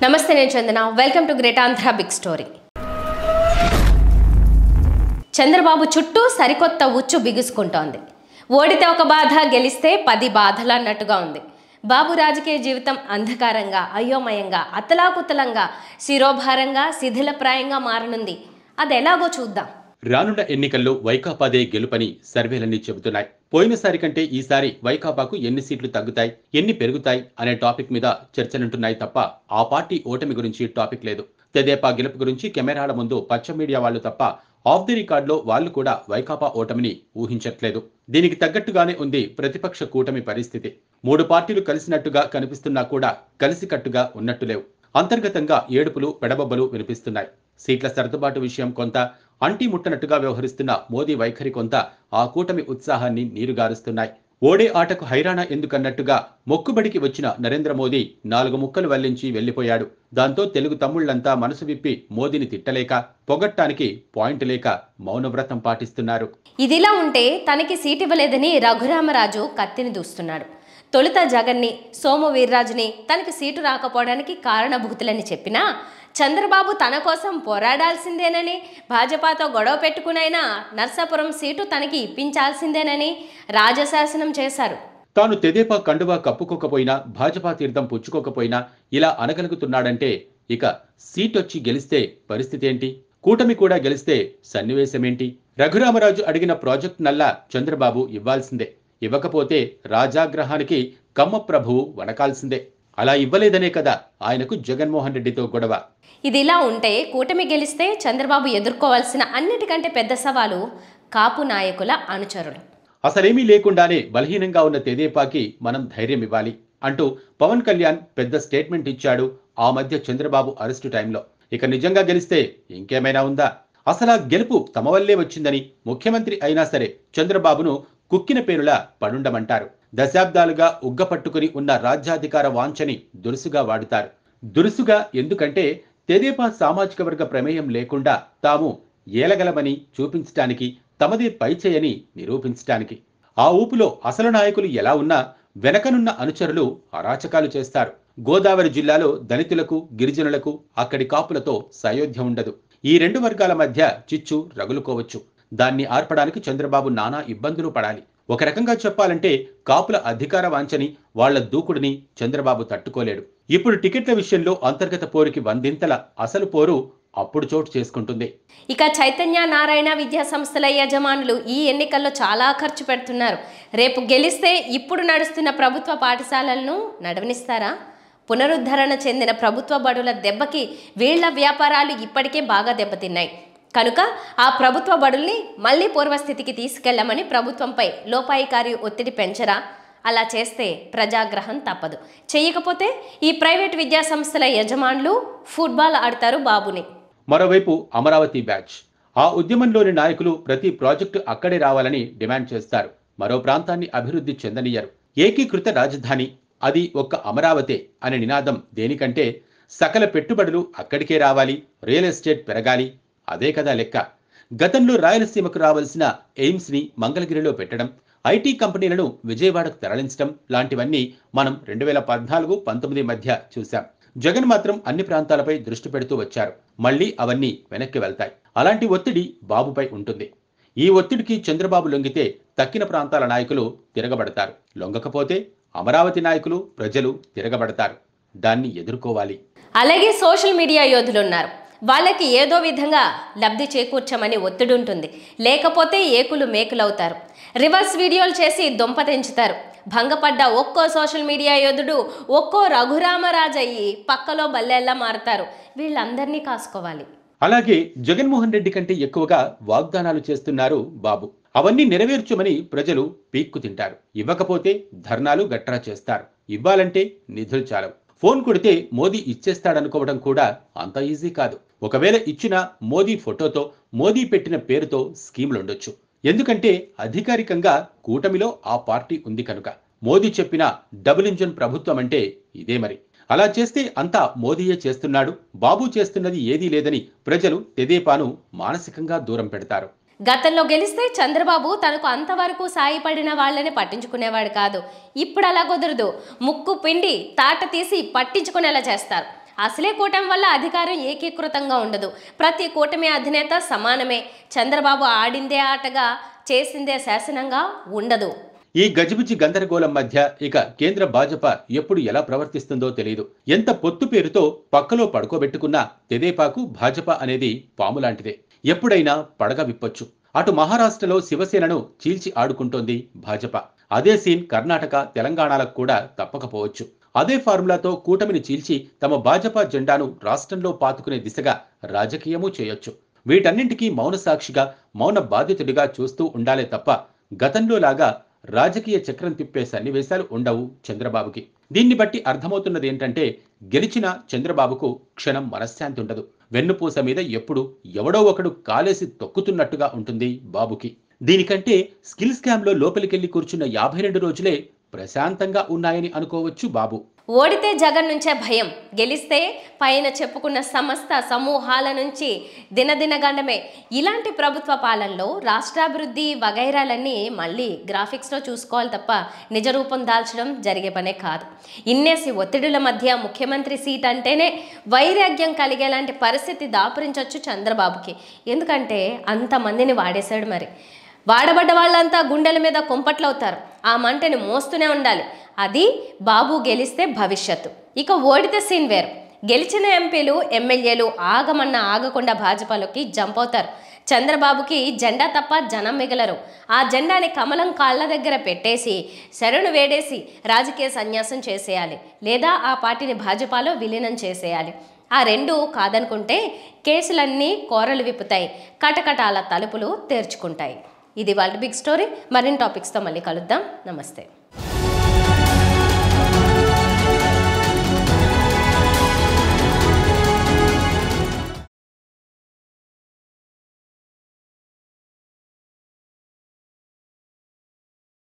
నమస్తే నేను Chandana welcome to great Andhra big story. Chandrababu చుట్టూ సరికొత్త ఉచ్చు బిగుసుకుంటోంది. ఓడితే ఒక బాధ, గెలిస్తే 10 బాధలు అన్నట్టుగా ఉంది. బాబు రాజకీయ జీవితం అంధకారంగా, అయోమయంగా, అతలాకుతలంగా, శిరోభారంగా, శిథిలప్రాయంగా మారనుంది. అది ఎలాగో చూద్దాం. రానున్న ఎన్నికల్లో వైకాపాదే గెలుపని సర్వేలన్నీ చెబుతున్నాయి. పోయినసారి కంటే ఈసారి వైకాపాకు ఎన్ని సీట్లు తగ్గుతాయి, ఎన్ని పెరుగుతాయి అనే టాపిక్ మీద చర్చలుంటున్నాయి తప్ప ఆ పార్టీ ఓటమి గురించి టాపిక్ లేదు. తెదేపా గెలుపు గురించి కెమెరాల ముందు పచ్చ మీడియా వాళ్ళు తప్ప ఆఫ్ ది రికార్డులో వాళ్ళు కూడా వైకాపా ఓటమిని ఊహించట్లేదు. దీనికి తగ్గట్టుగానే ఉంది ప్రతిపక్ష కూటమి పరిస్థితి. 3 పార్టీలు కలిసినట్టుగా కనిపిస్తున్నా కూడా కలిసికట్టుగా ఉన్నట్టు లేవు. అంతర్గతంగా ఏడుపులు పెడబొబ్బలు వినిపిస్తున్నాయి. సీట్ల సర్దుబాటు విషయం కొంత, అంటి ముట్టనట్టుగా వ్యవహరిస్తున్న మోదీ వైఖరి కొంత ఆ కూటమి ఉత్సాహాన్ని నీరుగారుస్తున్నాయి. ఓడే ఆటకు హైరాణ ఎందుకన్నట్టుగా మొక్కుబడికి వచ్చిన నరేంద్ర మోదీ 4 ముక్కలు వల్లించి వెళ్లిపోయాడు. దాంతో తెలుగు తమ్ముళ్లంతా మనసు విప్పి మోదీని తిట్టలేక, పొగట్టానికి పాయింట్ లేక మౌనవ్రతం పాటిస్తున్నారు. ఇదిలా ఉంటే తనకి సీట్ ఇవ్వలేదని రఘురామరాజు కత్తిని దూస్తున్నాడు. తొలుత జగన్ని, సోము వీర్రాజుని తనకి సీటు రాకపోవడానికి కారణభూతులని చెప్పినా చంద్రబాబు తన కోసం పోరాడాల్సిందేనని, భాజపాతో గొడవ పెట్టుకునైనా నర్సాపురం సీటు తనకి ఇప్పించాల్సిందేనని రాజశాసనం చేశారు. తాను తెదేపా కండువా కప్పుకోకపోయినా, భాజపా తీర్థం పుచ్చుకోకపోయినా ఇలా అనగలుగుతున్నాడంటే ఇక సీటొచ్చి గెలిస్తే పరిస్థితి ఏంటి? కూటమి కూడా గెలిస్తే సన్నివేశమేంటి? రఘురామరాజు అడిగిన ప్రాజెక్టు నల్లా చంద్రబాబు ఇవ్వాల్సిందే. ఇవ్వకపోతే రాజాగ్రహానికి కమ్మ ప్రభువు వణకాల్సిందే. అలా ఇవ్వలేదనే కదా ఆయనకు జగన్మోహన్ రెడ్డితో గొడవ. ఇదిలా ఉంటే కూటమి గెలిస్తే చంద్రబాబు ఎదుర్కోవాల్సిన అన్నిటికంటే పెద్ద సవాలు కాపు నాయకుల అనుచరులు. అసలేమీ లేకుండానే బలహీనంగా ఉన్న తెదేపాకి మనం ధైర్యం ఇవ్వాలి అంటూ పవన్ కళ్యాణ్ పెద్ద స్టేట్మెంట్ ఇచ్చాడు ఆ మధ్య చంద్రబాబు అరెస్టు టైంలో. ఇక నిజంగా గెలిస్తే ఇంకేమైనా ఉందా? అసలు ఆ గెలుపు తమ వల్లే వచ్చిందని ముఖ్యమంత్రి అయినా సరే చంద్రబాబును కుక్కిన పేరులా పడుండమంటారు. దశాబ్దాలుగా ఉగ్గపట్టుకుని ఉన్న రాజ్యాధికార వాంఛని దురుసుగా వాడుతారు. దురుసుగా ఎందుకంటే తెదేపా సామాజిక వర్గ ప్రమేయం లేకుండా తాము ఏలగలమని చూపించటానికి, తమదే పైచేయని నిరూపించటానికి. ఆ ఊపులో అసలు నాయకులు ఎలా ఉన్నా వెనకనున్న అనుచరులు అరాచకాలు చేస్తారు. గోదావరి జిల్లాలో దళితులకు, గిరిజనులకు, అక్కడి కాపులతో సయోధ్య ఉండదు. ఈ 2 వర్గాల మధ్య చిచ్చు రగులుకోవచ్చు. దాన్ని ఆర్పడానికి చంద్రబాబు నానా ఇబ్బందులు పడాలి. ఒక రకంగా చెప్పాలంటే కాపుల అధికార వాంఛని, వాళ్ల దూకుడిని చంద్రబాబు తట్టుకోలేడు. ఇప్పుడు టికెట్ల విషయంలో అంతర్గత పోరుకి 100 అసలు పోరు అప్పుడు చోటు చేసుకుంటుంది. ఇక చైతన్య నారాయణ విద్యా సంస్థల యజమానులు ఈ ఎన్నికల్లో చాలా ఖర్చు పెడుతున్నారు. రేపు గెలిస్తే ఇప్పుడు నడుస్తున్న ప్రభుత్వ పాఠశాలలను నడవనిస్తారా? పునరుద్ధరణ చెందిన ప్రభుత్వ బడుల దెబ్బకి వీళ్ల వ్యాపారాలు ఇప్పటికే బాగా దెబ్బతిన్నాయి. కనుక ఆ ప్రభుత్వ బడుల్ని మళ్లీ పూర్వస్థితికి తీసుకెళ్లమని ప్రభుత్వంపై లోపాయికారి ఒత్తిడి పెంచరా? అలా చేస్తే ప్రజాగ్రహం తప్పదు. చేయకపోతే ఈ ప్రైవేట్ విద్యా సంస్థల యజమానులు ఫుట్బాల్ ఆడతారు బాబుని. మరోవైపు అమరావతి బ్యాచ్, ఆ ఉద్యమంలోని నాయకులు ప్రతి ప్రాజెక్టు అక్కడే రావాలని డిమాండ్ చేస్తారు. మరో ప్రాంతాన్ని అభివృద్ధి చెందనియ్యరు. ఏకీకృత రాజధాని, అది ఒక్క అమరావతే అనే నినాదం దేనికంటే సకల పెట్టుబడులు అక్కడికే రావాలి, రియల్ ఎస్టేట్ పెరగాలి. అదే కదా లెక్క. గతంలో రాయలసీమకు రావాల్సిన ఎయిమ్స్ ని మంగళగిరిలో పెట్టడం, ఐటీ కంపెనీలను విజయవాడకు తరలించడం లాంటివన్నీ మనం 2014-19 మధ్య చూశాం. జగన్ మాత్రం అన్ని ప్రాంతాలపై దృష్టి పెడుతూ వచ్చారు. మళ్లీ అవన్నీ వెనక్కి వెళ్తాయి. అలాంటి ఒత్తిడి బాబుపై ఉంటుంది. ఈ ఒత్తిడికి చంద్రబాబు లొంగితే తక్కిన ప్రాంతాల నాయకులు తిరగబడతారు. లొంగకపోతే అమరావతి నాయకులు, ప్రజలు తిరగబడతారు. దాన్ని ఎదుర్కోవాలి. అలాగే సోషల్ మీడియా యోధులు ఉన్నారు. వాళ్ళకి ఏదో విధంగా లబ్ధి చేకూర్చమని ఒత్తిడి ఉంటుంది. లేకపోతే ఏకులు మేకులవుతారు. రివర్స్ వీడియోలు చేసి దొంప తెంచుతారు. భంగపడ్డ ఒక్కో సోషల్ మీడియా యోధుడు ఒక్కో రఘురామరాజయ్యి పక్కలో బల్లెల్లా మారుతారు. వీళ్ళందరినీ కాసుకోవాలి. అలాగే జగన్మోహన్ రెడ్డి కంటే ఎక్కువగా వాగ్దానాలు చేస్తున్నారు బాబు. అవన్నీ నెరవేర్చమని ప్రజలు పీక్కు తింటారు. ఇవ్వకపోతే ధర్నాలు గట్రా చేస్తారు. ఇవ్వాలంటే నిధులు చాలవు. ఫోన్ కొడితే మోదీ ఇచ్చేస్తాడనుకోవడం కూడా అంత ఈజీ కాదు. ఒకవేళ ఇచ్చినా మోదీ ఫోటోతో, మోదీ పెట్టిన పేరుతో స్కీములుండొచ్చు. ఎందుకంటే అధికారికంగా కూటమిలో ఆ పార్టీ ఉంది కనుక. మోదీ చెప్పిన డబుల్ ఇంజన్ ప్రభుత్వం అంటే ఇదే మరి. అలా చేస్తే అంతా మోదీయే చేస్తున్నాడు, బాబు చేస్తున్నది ఏదీ లేదని ప్రజలు తెదేపాను మానసికంగా దూరం పెడతారు. గతంలో గెలిస్తే చంద్రబాబు తనకు అంతవరకు సాయపడిన వాళ్ళని పట్టించుకునేవాడు కాదు. ఇప్పుడు అలా కుదరదు. ముక్కు పిండి తాట తీసి పట్టించుకునేలా చేస్తారు. అసలే కూటమి వల్ల అధికారం ఏకీకృతంగా ఉండదు. ప్రతి కూటమి అధినేత సమానమే. చంద్రబాబు ఆడిందే ఆటగా, చేసిందే శాసనంగా ఉండదు. ఈ గజిబిజి గందరగోళం మధ్య ఇక కేంద్ర భాజపా ఎప్పుడు ఎలా ప్రవర్తిస్తుందో తెలియదు. ఎంత పొత్తు పేరుతో పక్కలో పడుకోబెట్టుకున్నా తెదేపాకు భాజపా అనేది పాము లాంటిదే. ఎప్పుడైనా పడగ విప్పొచ్చు. అటు మహారాష్ట్రలో శివసేనను చీల్చి ఆడుకుంటోంది భాజపా. అదే సీన్ కర్ణాటక, తెలంగాణలకు కూడా తప్పకపోవచ్చు. అదే ఫార్ములాతో కూటమిని చీల్చి తమ భాజపా జెండాను రాష్ట్రంలో పాతుకునే దిశగా రాజకీయమూ చేయొచ్చు. వీటన్నింటికీ మౌన సాక్షిగా, మౌన బాధితుడిగా చూస్తూ ఉండాలే తప్ప గతంలో లాగా రాజకీయ చక్రం తిప్పే సన్నివేశాలు ఉండవు చంద్రబాబుకి. దీన్ని బట్టి అర్థమవుతున్నది ఏంటంటే, గెలిచిన చంద్రబాబుకు క్షణం మనశ్శాంతి ఉండదు. వెన్నుపూస మీద ఎప్పుడు ఎవడో ఒకడు కాలేసి తొక్కుతున్నట్టుగా ఉంటుంది బాబుకి. దీనికంటే స్కిల్ స్కామ్లో లోపలికెళ్లి కూర్చున్న 52 రోజులే ప్రశాంతంగా ఉన్నాయని అనుకోవచ్చు బాబు. ఓడితే జగన్ నుంచే భయం, గెలిస్తే పైన చెప్పుకున్న సమస్త సమూహాల నుంచి దినదినగండమే. ఇలాంటి ప్రభుత్వ పాలనలో రాష్ట్రాభివృద్ధి వగైరాలన్నీ మళ్ళీ గ్రాఫిక్స్లో చూసుకోవాలి తప్ప నిజ రూపం దాల్చడం జరిగే పనే కాదు. ఇన్నేసి ఒత్తిడుల మధ్య ముఖ్యమంత్రి సీట్ అంటేనే వైరాగ్యం కలిగేలాంటి పరిస్థితి దాపురించవచ్చు చంద్రబాబుకి. ఎందుకంటే అంతమందిని వాడేశాడు. మరి వాడబడ్డ వాళ్ళంతా గుండెల మీద కుంపట్లవుతారు. ఆ మంటని మోస్తూనే ఉండాలి. అది బాబు గెలిస్తే భవిష్యత్తు. ఇక ఓడితే సీన్ వేరు. గెలిచిన ఎంపీలు, ఎమ్మెల్యేలు ఆగమన్న ఆగకుండా భాజపాలోకి జంప్ అవుతారు. చంద్రబాబుకి జెండా తప్ప జనం మిగలరు. ఆ జెండాని కమలం కాళ్ళ దగ్గర పెట్టేసి శరణు వేడేసి రాజకీయ సన్యాసం చేసేయాలి, లేదా ఆ పార్టీని భాజపాలో విలీనం చేసేయాలి. ఆ రెండు కాదనుకుంటే కేసులన్నీ కోరలు విప్పుతాయి, కటకటాల తలుపులు తెరుచుకుంటాయి. ఇది వాళ్ళ బిగ్ స్టోరీ. మరిన్ని టాపిక్స్తో మళ్ళీ కలుద్దాం. నమస్తే.